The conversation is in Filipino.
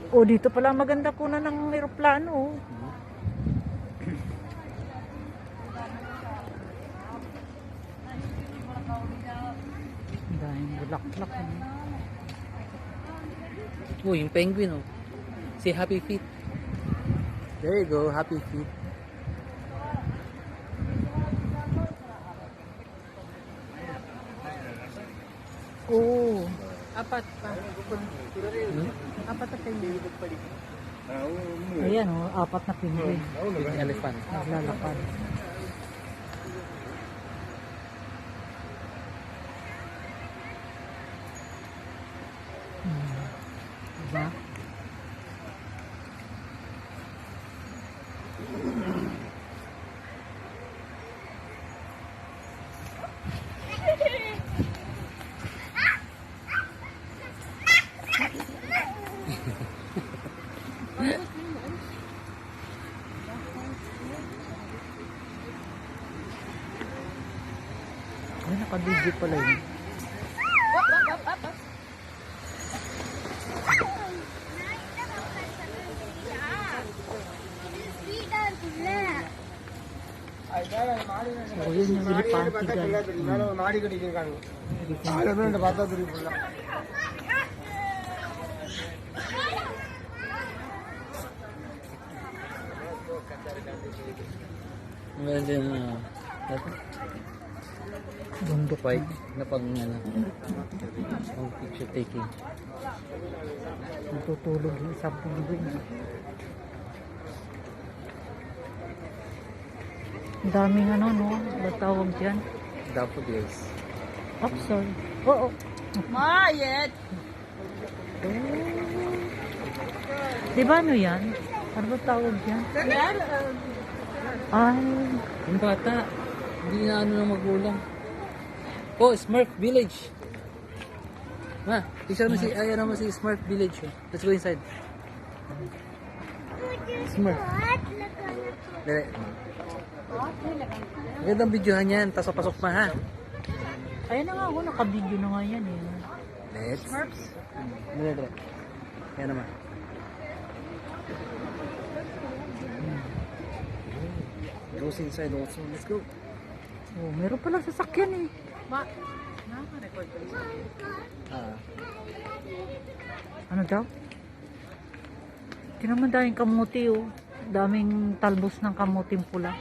Oh, dito pala maganda kunan ng eroplano. Oh. Dahil bulaklak. Oh, yung penguin oh. Say happy feet. There you go, happy feet. Oh, Apat pa. Apat na penguin. ayan oh, apat na penguin. Big elephant. Naglalakad. Diba? Ay, naka-video pala yun. So, yun yung elepante guys. Meron din Bundok bike na pang pang picture taking. Natutulog yung isang penguin. Ang daming ano, no? Ba tawag dyan? Daffodils. Oh, sorry. Oo. Mayet! Di ba ano yan? Ano ba tawag dyan? Ay, Yung bata, hindi na ano ng magulang. Oh, Smurf Village. Ma, picture mo si, ayan naman si Smurf Village. Oh. Let's go inside. Smurf. Dali. Magandang videohan yan. Pasok-pasok pa ha. ayun na nga ako. Naka-video na nga yan eh. Let's. Dali, dali. Ayan naman. Goes inside also. Let's go. Oh, meron palang sasakyan eh. Naka-record ko isa. Ano daw? Ito naman daming kamuti oh. Daming talbos ng kamuting pula.